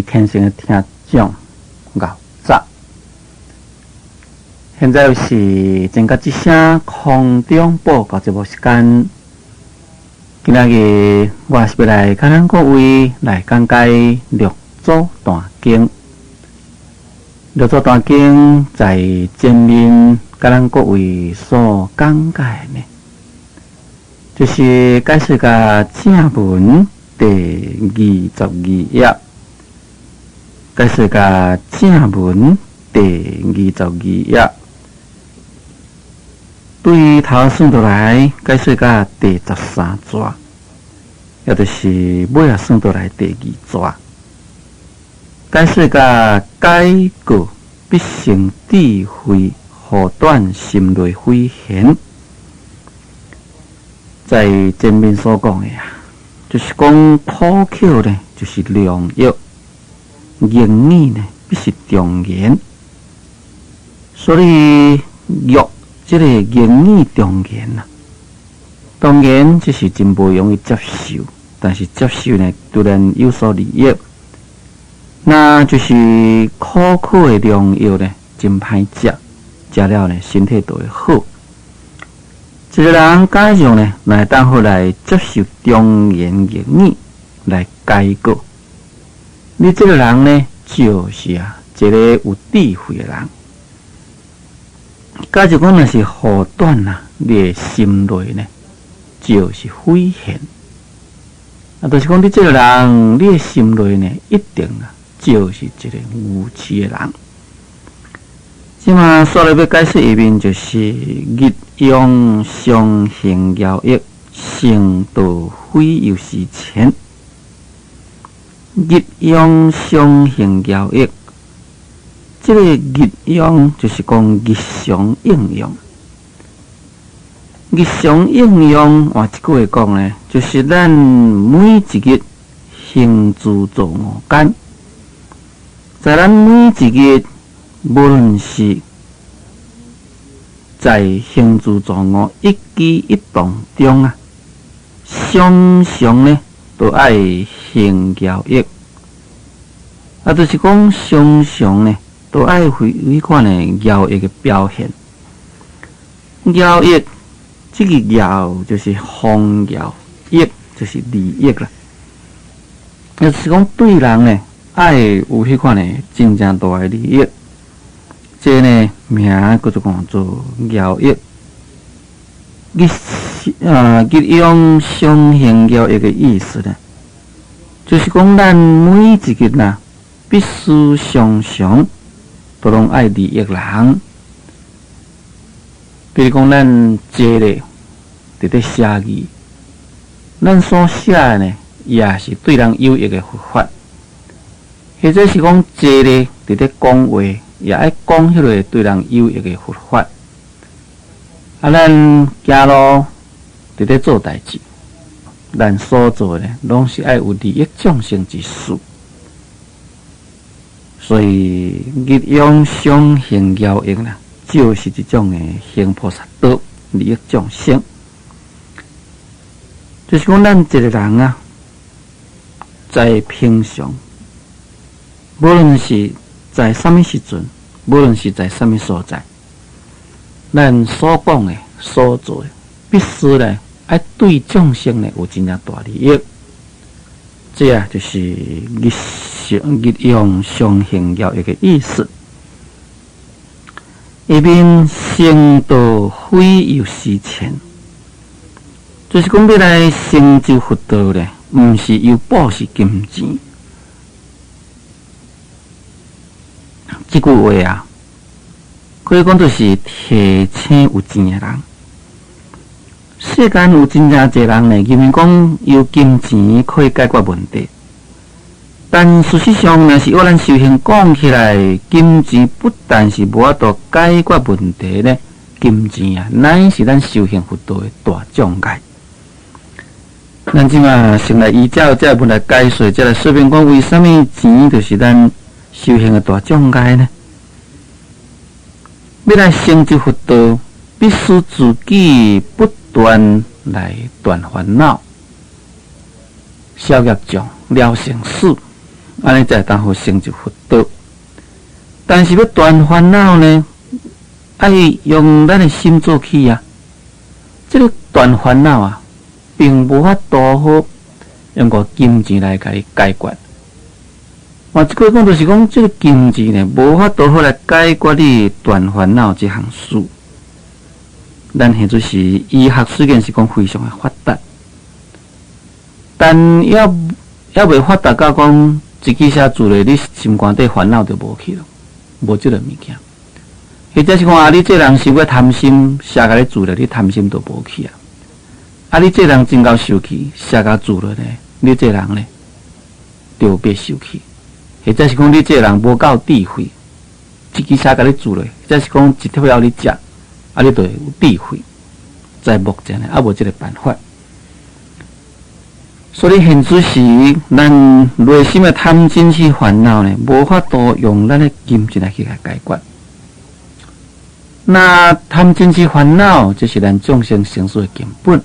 虔诚的听众熬早，现在是正甲一声空中报告节目时间。今仔日我是要来甲咱各位来讲解六祖坛经。六祖坛经在前面甲咱各位所讲解呢，就是解释个正文第22页。解释个正文第22页，对头算倒来解释个第13节，也就是尾啊算倒来第2节。解释个改过必成智慧，护断心内非贤。在前面所讲的就是讲土口呢，就是良药。言语呢必是忠言，所以药这个言语忠言当然这是真不容易接受，但是接受呢突然有所利益，那就是苦苦的良药呢真歹食，食了呢身体都会好。一个人假如呢来当好来接受忠言言语来改过。你这个人呢，就是一个有智慧的人。假如讲若是护短你的心内呢，就是非贤。就是讲你这个人，你的心内呢，一定就是一个无耻的人。即嘛，所来要解释一面就是日用相行交易，成道非有时前。日用相行交易，这个日用就是讲日常应用。日常应用换一句话讲呢，就是咱每一日行住坐卧间，在咱每一日，无论是在行住坐卧一举一动中常常呢。都爱行交易，就是讲常常呢，都爱有款的交易的表现。交易，这个交就是方交，易就是利益啦。就是讲对人呢，爱有迄款的真正大的利益，这呢名叫做讲做交易。日用相行交易的意思呢，就是讲咱每一日必须常常都拢爱利益人。比如讲，咱坐咧伫咧写字，咱所写的呢，也是对人有益的佛法。或者是讲坐咧伫咧讲话，也爱讲迄个对人有益的佛法。咱行路伫咧做代志，咱所做的呢，拢是爱有利益众生之事。所以日用相行交易就是这种的行菩萨道，利益众生。就是讲咱一个人在平常，无论是在什么时阵，无论是在什么所在，咱所讲的、所做的，必须呢，爱对众生呢有真正大利益。这就是日用相行交易的意思。一边成道非有时前，就是讲要来成就佛道呢，毋是有宝是金钱。这句话可以讲就是提醒有钱的人。世间有真正侪人呢，认为讲有金钱可以解决问题，但事实上，若是要咱修行讲起来，金钱不但是无法度解决问题呢，金钱乃是咱修行佛道的大障碍。咱即马先来依照这文来解说，再来说明讲为什么钱就是咱修行的大障碍呢？要来成就佛道，必须自己不断来断烦恼，消业障，了生死。安尼才会当好成就佛道。但是要断烦恼呢，爱用咱的心做起啊。这个断烦恼啊，并无法度好用个金钱来甲伊解决。我即个讲就是讲，这个金钱呢，无法度好来解决你断烦恼这项事。咱现就是医学虽然是讲非常的发达，但也未发达到讲一支写住咧，你心肝底烦恼就无去了，无即个物件。或者是讲啊，你这人是要贪心，写甲你住咧，你贪心都无去啊。啊，你这人真够受气，写甲住咧呢，你这人呢就别受气。或者是讲你这人无够智慧，一支写甲你住咧，或者是讲一粒要你食。啊，你就有智慧，在目前呢，无这个办法。所以现此时，咱内心的贪嗔痴烦恼呢，无法度用咱的金钱来去解决。那贪嗔痴烦恼，就是咱众生生死的根本。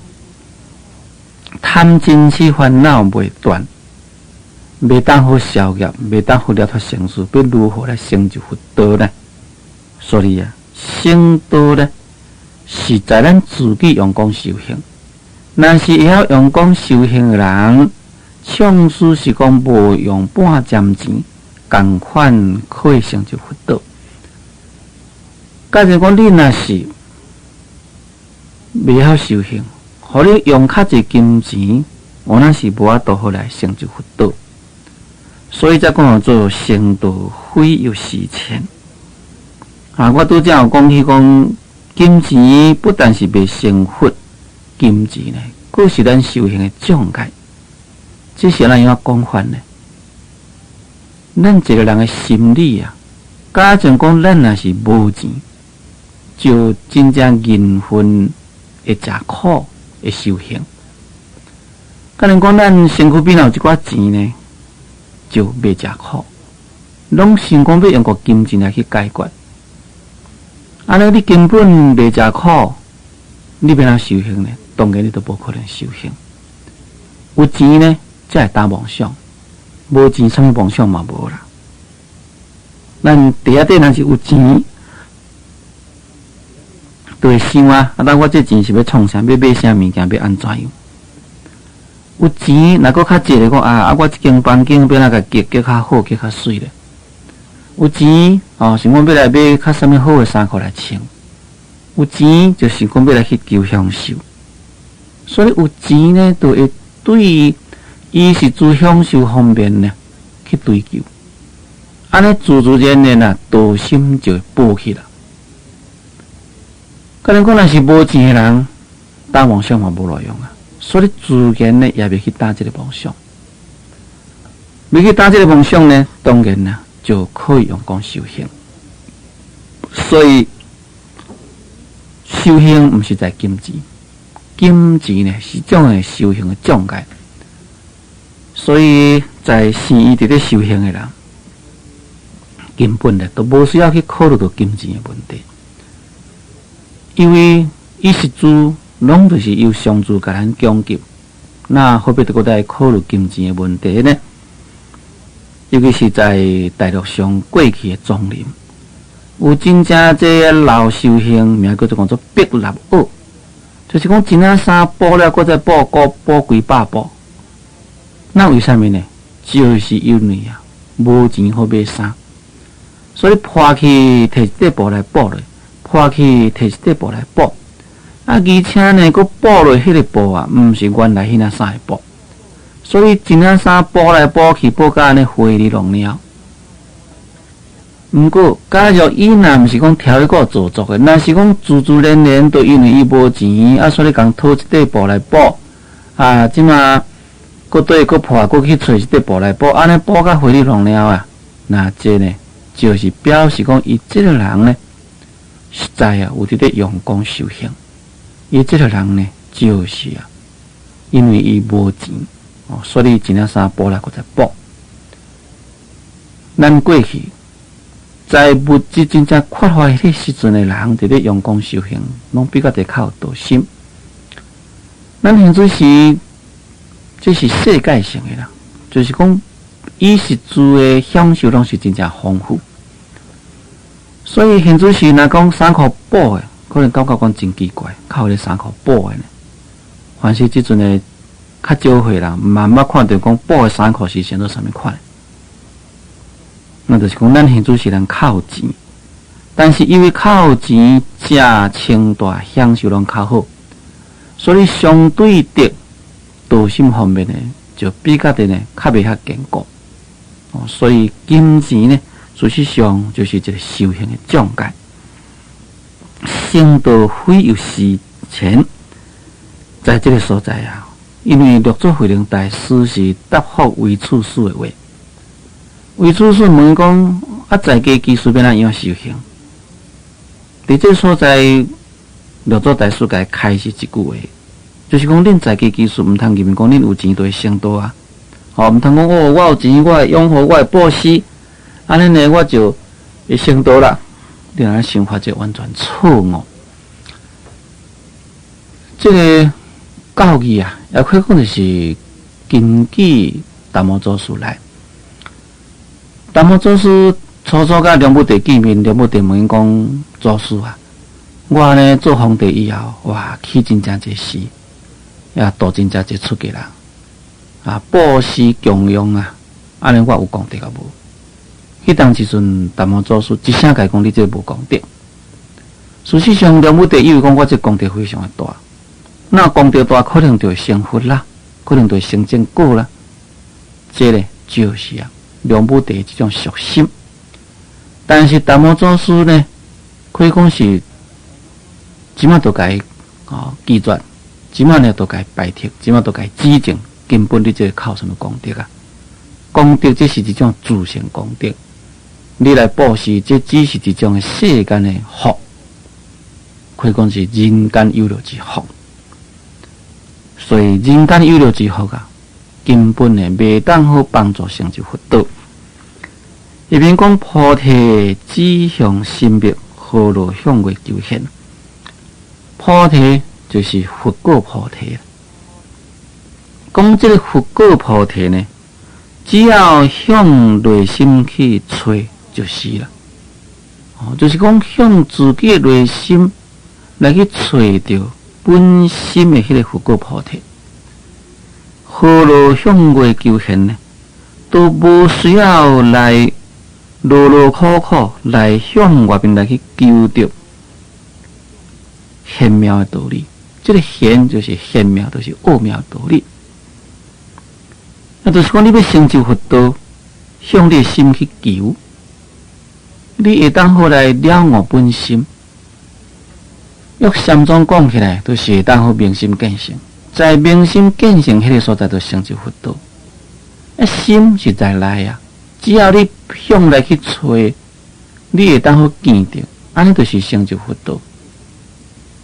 贪嗔痴烦恼未断，未当好消业，未当好了脱生死，要如何来成就佛道呢？所以啊，成道呢，是在咱自己用功修行。若是会晓用功修行的人，像是讲无用半점钱，同款可以成就佛道。假如讲你若是未晓修行，互你用较济金钱，我那是无法度好来成就佛道。所以才讲做成道非有实钱。我拄则有讲起讲。金钱不但是未成佛，金钱呢，佫是咱修行的障碍。这是咱要讲法呢？咱一个人的心理啊，假如讲咱若是无钱，就真正银魂会食苦的修行。假如讲咱身躯边有一寡钱呢，就袂食苦，拢想讲要用个金钱来去解决。安尼你根本袂食苦，你要哪修行呢？当然你都无可能修行。有钱呢，才会打梦想；无钱，什么梦想嘛无啦。咱第一点，若是有钱，就会想啊，我这钱是要创啥？要买啥物件？要安怎样？有钱，若佫较济咧讲啊，我这间房间要哪个结较好，结较水咧。有钱想讲要来买较什么好的衫裤来穿。有钱就是讲要来去求享受。所以有钱呢，就会对伊是自享受方面呢去追求。安尼自然然啊，道心就会报起啦。可能讲若是无钱的人，打妄想嘛无路用啊。所以自然呢也袂去打这个妄想。要去打这个妄想呢，当然啦。就可以用功修行，所以修行不是在金钱，金钱呢是种的修行的障碍。所以在生意伫咧修行的人，根本呢都无需要去考虑到金钱的问题，因为伊是主拢就是由上主甲咱供给，那何必得搁再考虑金钱的问题呢？尤其是在大陆上过去的庄林，有真正这老修行，名叫做讲做百立恶，就是讲一领衫补了，搁再补几百补。那为什么呢？就是因为啊，无钱好买衫，所以破去摕一块布来补咧，破去摕一块布来补。而且呢，佫补落迄个布啊，毋是原来迄领衫的布。所以一领衫补来补去，补到安尼花里弄了。毋过，假如伊若毋是讲挑一个做作的，若是讲自然都因为伊无钱，所以共讨一块布来补，即马佫对佫破，佫去找一块布来补，安尼补到花里弄了啊。那这呢，就是表示讲伊这个人呢，实在啊有伫咧用功修行。伊这个人呢，就是啊，因为伊无钱。所以一领衫补来，搁再补。咱过去在物质真正缺乏迄时阵的人，伫咧用功修行，拢比较得靠道心。咱现在是，这是世界性的啦，就是讲衣食住的享受拢是真正丰富。所以现主是若讲3箍补的，可能感觉讲真奇怪，靠咧3箍补的呢。凡是即阵的较少岁人，慢慢看到讲补的3箍是先做啥物款？那就是讲咱现主是人靠钱，但是因为靠钱食清大享受拢较好，所以相对的道心方面呢，就比较的呢较袂遐坚固。所以金钱呢，事实上就是一个修行的障碍。圣道非有事前，在这个所在啊，因为六祖慧能大师是答复韦处士的话，韦处士问讲啊，在家技术要怎样修行？伫这所在，六祖大师甲开示一句话，就是讲恁在家技术毋通认为讲恁有钱就会成道啊。毋通讲我有钱，我会养活，我会布施，安尼呢我就会成道啦。你安尼想法就完全错误。这个教义啊，也可以讲就是根据达摩祖师来。达摩祖师初甲梁武帝见面，梁武帝问讲：祖师啊，我呢做皇帝以后，哇，起真正济事，也度真正济出家人。布施供养啊，安尼我有功德啊无？迄当时阵，达摩祖师一声甲讲：你这无功德。事实上，梁武帝以为讲我这功德非常的大，那功德大可能就会成佛啦，可能就会成正果啦。这呢就是梁武帝这种属性。但是达摩祖师呢，可以讲是即马都该记住，即马呢都该摆脱，即马都该指正。根本你这靠什么功德啊？功德这是一种自性功德，你来布施，这只是一种世间的福，可以讲是人间有乐之福。所以人间有乐之福啊，根本呢袂当好帮助成就佛道。一边讲菩提指向心灭，何路向外求现？菩提就是佛果菩提。讲这个佛果菩提呢，只要向内心去找就是了。就是讲向自己的内心来去找到本心的迄个佛果菩提。何路向外求现呢？都无需要来劳劳苦苦来向外边来去求得玄妙的道理。这个玄就是玄妙，就是奥妙的道理。那就是讲，你要成就佛道，向你的心去求，你会当好来了悟本心。用禅宗讲起来，都是会当好明心见性，在明心见性迄个所在，就成就佛道。心是在来啊，只要你向来去找，你会当好见到，安尼就是成就佛道。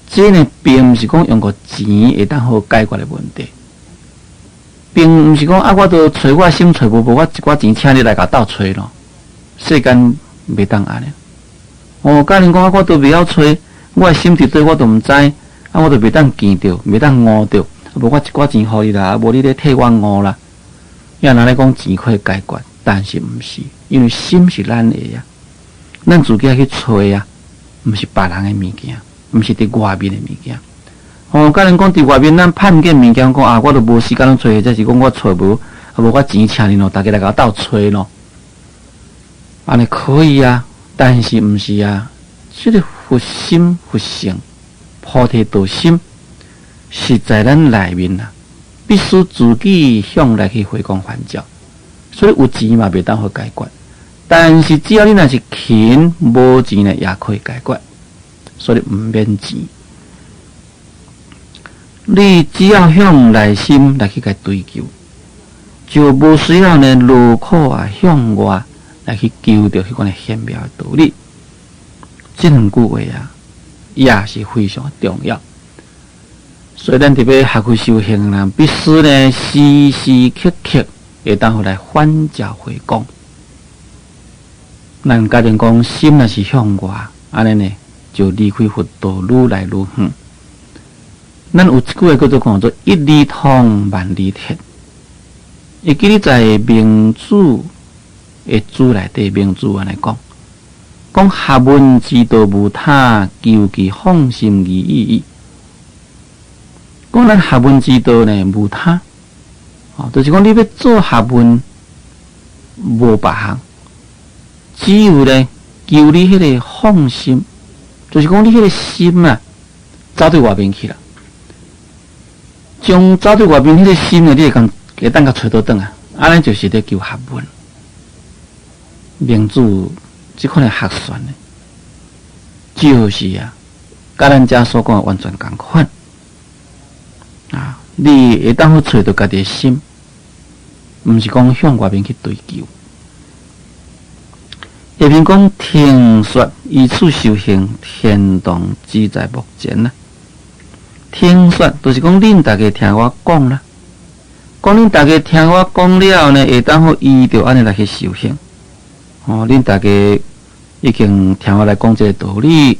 这呢，并不是讲用个钱会当好解决的问题。并毋是讲我都找我心找无，我一寡钱请你来甲斗找咯。世间袂当安尼。假如讲我都袂晓找，我的心伫对我都毋知，我都袂当见到，袂当悟到，无我一寡钱互你啦，无你咧替我悟啦。要拿来讲钱可以解决，但是毋是，因为心是咱的呀，咱自己去找呀，毋是别人的物件，毋是伫外面的物件。假如讲伫外面咱盼见物件，讲我都无时间拢找，这是讲我找无，无我钱请你咯，大家来甲斗找咯，安尼可以啊，但是毋是啊，这个佛心、佛性、菩提道心是在咱内面啊，必须自己向来去回光返照，所以有钱嘛袂当好解决，但是只要你若是勤，无钱呢也可以解决，所以毋免钱。你只要向内心来去甲追求，就无需要呢劳苦向外来去求到迄款玄妙的道理。这两句话也是非常重要。所以咱特别学会修行人，必须呢时时刻刻会当好来反照回光。咱家人讲心若是向外，安尼呢就离开佛道愈来愈远。咱有一句话叫做讲做一里通万里铁，会记你在明子的主内底，明子安尼讲学问之道无他，求其放心而已。讲咱学问之道呢，无他，就是讲你要做学问，无别项，只有呢求你迄个放心，就是讲你迄个心啊，走对外面去了。将走对外面迄个心呢，你会当甲找倒转啊，安尼就是咧求学问。明子即款的学算呢，就是啊，甲咱遮所讲的完全共款啊。你会当好找到家己的心，毋是讲向外面去追求。下面讲听说以此修行，天堂只在目前啦。听说就是讲恁大家听我讲啦，讲恁大家听我讲了呢，会当好依着安尼来去修行。恁大家已经听我来讲这个道理，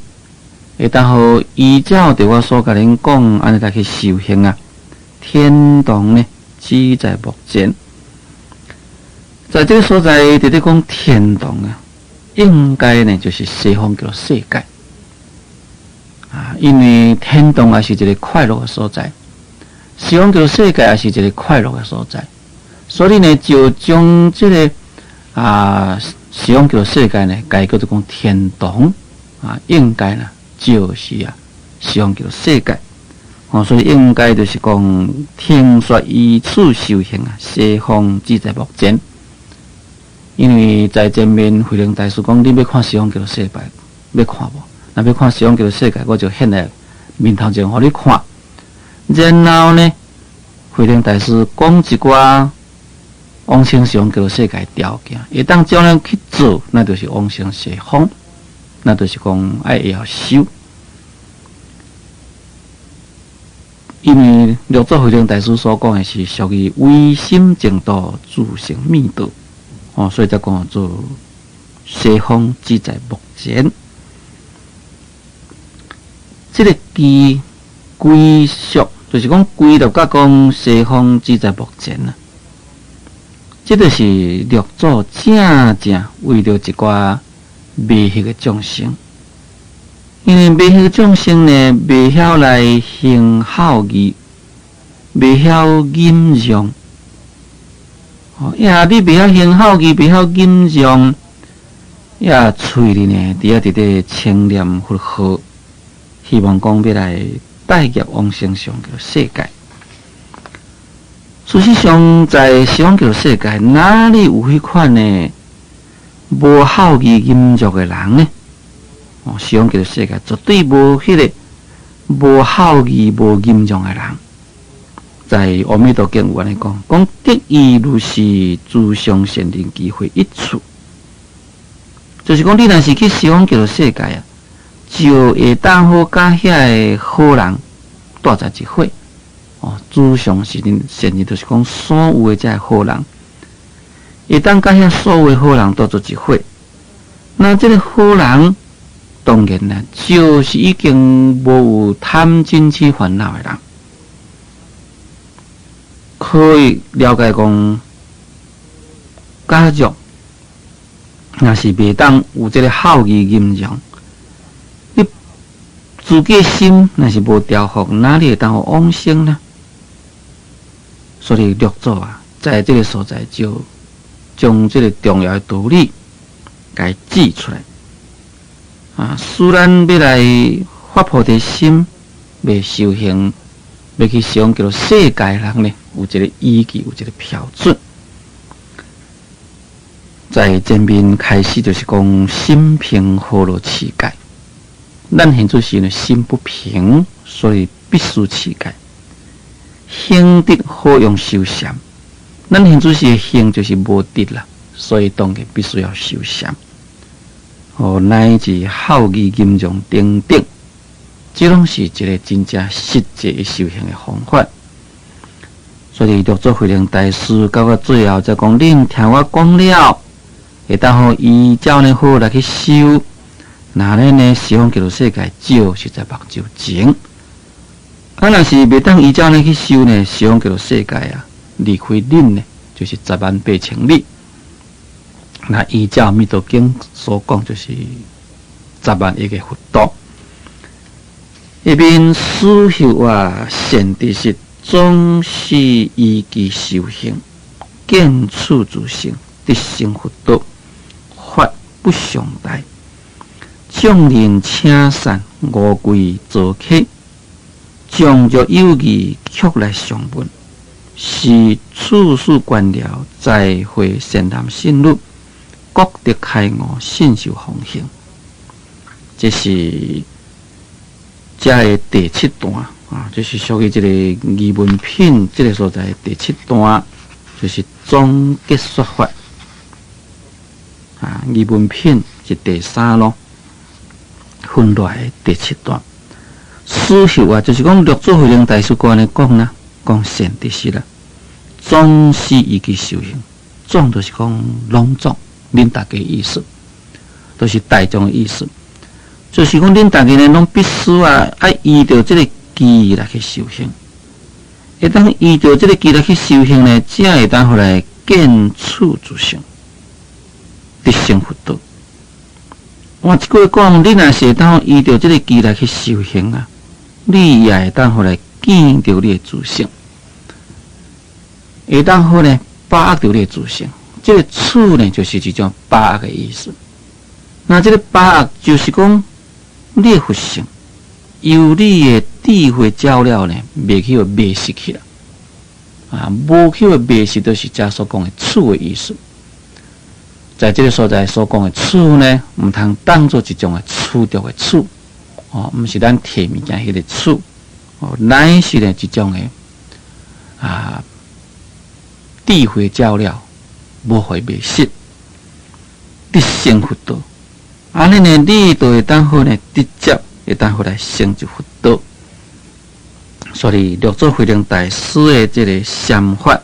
会当好依照着我所甲恁讲安尼来去修行啊。天堂呢，只在目前。在这个所在，直直讲天堂啊，应该呢就是西方叫做世界。因为天堂也是一个快乐的所在，西方叫世界也是一个快乐的所在，所以呢，就将这个西方叫世界呢，改叫做讲天堂应该呢就是西方叫世界所以应该就是讲听说以此修行西方只在目前。因为在前面慧能大师讲，你要看西方叫世界，要看无？若要看西方叫世界，我就现在面头前互你看。然后呢，慧能大师讲一寡往生西方叫世界条件，会当照样去做，那就是往生西方，那就是讲爱要修。因为六祖慧能大师所讲的是属于唯心净土，自成密道，所以才讲做西方只在目前。这个字归属，就是讲归到甲讲西方只在目前啊。这就是六祖正为着一寡未迄个众生，因为未迄个众生呢，未晓来行孝义，未晓忍让。你未晓行孝义，未晓忍让，喙里呢，伫咧清念佛号。希望讲要来带入往生上叫世界。事实上，在西方叫世界，哪里有迄款呢无孝义忍辱的人呢？西方叫世界绝对无迄个无孝义无忍辱的人。在《阿弥陀经》有安尼讲得意如是，诸上善人机会一处，就是讲你若是去西方叫世界啊。就会当好甲遐个好人住在一伙，主上善人就是讲所有的这好人，会当甲遐所有的好人住在一伙。那这个好人，当然呢，就是已经无有贪嗔痴烦恼的人，可以了解讲，假如若是未当有这个孝义忍让。自己的心若是无调伏，哪里会当有往生呢？所以六祖在这个所在就将这个重要的道理给指出来。虽然要来发菩提心，要修行，要去西方叫做世界人呢，有一个依据，有一个标准。在前面开始就是讲心平何如持戒。咱现在是呢心不平，所以必须持戒。行德好用修禅，咱现在是行就是无德啦，所以当然必须要修禅。乃至孝义忍让等等，这拢是一个真正实际的修行的方法。所以六祖慧能大师到最后才讲：恁听我讲了，会当好依照呢好来去修。那呢？西方叫做世界，就是在目睭前。若是袂当依照呢去修呢，西方叫做世界离开恁呢，就是108000里。那依照《弥陀经》所讲，就是100000亿个佛度。一边思修啊，现地是总是依其修行，见处自性，得成佛道，法不相待。众人请善，五归做客，将着有义曲来相问，是处处官僚，再会善男信女，各得开悟，信受奉行。这是这的第7段啊，这是属于这个义文品这个所在的第7段，就是总结说法啊。义文品是第3咯，分落来第7段。思修啊，就是讲六祖慧能大师观的讲啦，讲善知识啦，总是依其修行，总就是讲拢总，恁大家意思，都是大众的意思。就是讲，恁大家呢，拢必须啊，爱依照这个机来去修行。一当依照这个机来去修行呢，才会当后来见处自性，得成佛道。我一句话讲，你若是当依照这个机来去修行啊，你也会当后来见到你的自性，会当后呢把握到你的自性。这个处呢，就是一种把握的意思。那这个把握就是讲，你的佛性由你的智慧照料呢，袂去迷失去了啊，无去迷失，就是遮所讲的处的意思。在这个所在所讲的处呢，唔通当作一种的处着的处哦，唔是咱摕物件迄个处哦，乃是呢一种的智慧照料，无会迷失，得成佛道。安尼呢，你就会当好呢，直接会当好来成就佛道。所以六祖慧能大师的这个想法，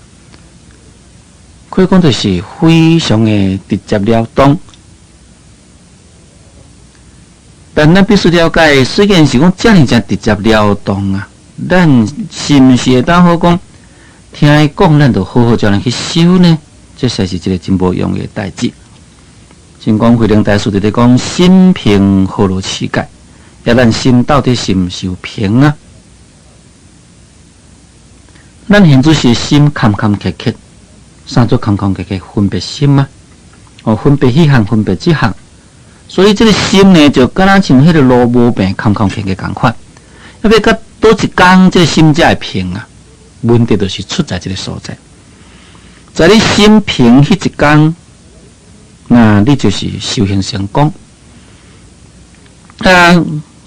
可以讲就是非常的直接了当。但咱必须了解，虽然是讲这样直接了当啊，咱是毋是会当好讲，听伊讲，咱就好好叫人去修呢？这才是一个真无用的代志。先讲慧能大师伫咧讲心平何如乞丐，也咱心到底是毋是有平啊？咱现在是心坎坎坷坷，啥做坎坎坷坷？分别心啊，哦，分别迄项，分别这项，所以这个心呢，就敢若像迄个路无平坎坎坷坷共款。要到倒一天，这个心才会平啊？问题就是出在这个所在，在你心平迄一天。那你就是修行成功。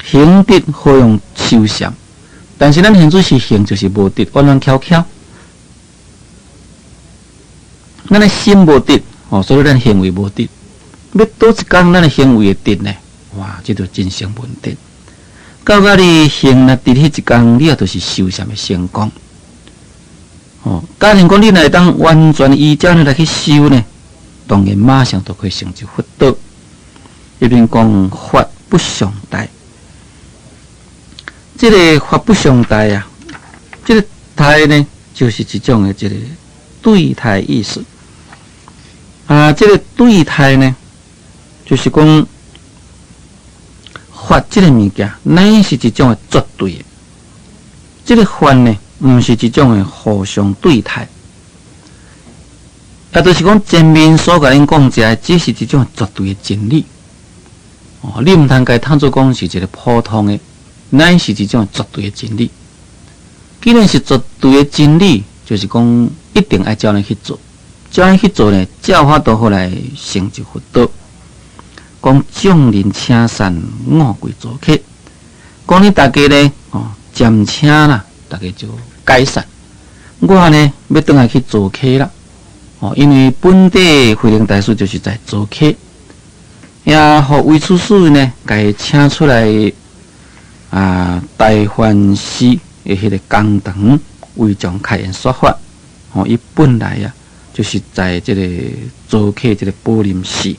行得好用修禅，但是咱现在是行就是无得，弯弯翘翘。咱的心无得哦，所以咱行为无得。要倒一天，咱的行为会得呢？哇，这就真成问题。到你行若得迄一天，你也就是修禅的成功。哦，假如讲你来当完全依照你来去修呢？当然，马上都可以成就佛道。一边讲法不相待，这个法不相待啊，这个待呢，就是一种的这个对待意思啊。这个对待呢，就是讲法这个物件，乃是一种的绝对的。这个法呢，唔是一种的互相对待。也就是讲，前面所甲恁讲者，只是一种绝对的真理。哦，你唔通该当作讲是一个普通的，乃是一种绝对的真理。既然是绝对的真理，就是讲一定要照你去做，照你去做呢，才有法度后来成就佛道。讲众人请善，我归做客。讲你大家呢，哦，暂请啦，大家就解散。我呢，要倒来去做客啦。哦，因为本地慧能大师就是在做客，也互韦处士呢，该请出来大梵师的迄个讲堂，为众开言说法。哦，伊本来啊，就是在这个做客这个宝林寺，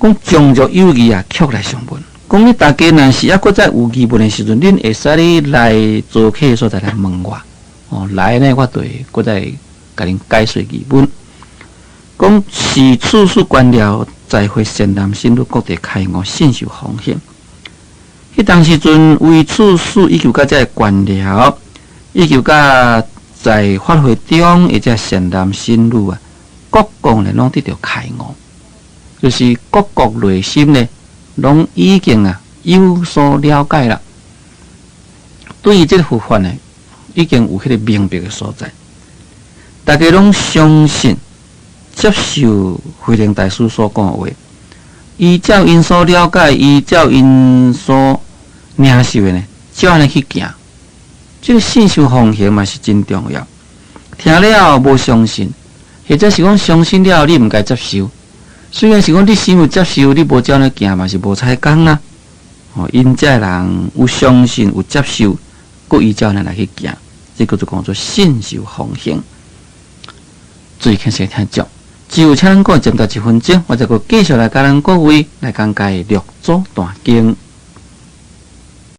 讲将着有义啊，曲来上问。讲你大家若是还搁在有义问的时阵，恁会使你来做客所在来问我。哦，来呢，我对搁在甲恁解说疑问。讲是处处官僚在会善男信女各地开悟，信受奉献。迄当时阵为处事以求甲这官僚，以求甲在法会中，或者善男信女啊，各国呢拢得到开悟，就是各国内心呢，拢已经有所了解啦。对于这个佛法呢，已经有迄个明白的所在，大家拢相信、接受慧能大师所讲的话，依照因所了解，依照因所领受的呢，照安尼去行。这个信受奉行嘛是真重要。听了无相信，或者是讲相信了你毋该接受。虽然是讲你想要接受，你无照安尼行嘛是无采讲啦。因这人有相信有接受。故依照来去行，这个就讲做信受奉行。注意看谁听讲，就请咱讲暂到1分钟，我再个继续来甲咱各位来讲解《六祖坛经》。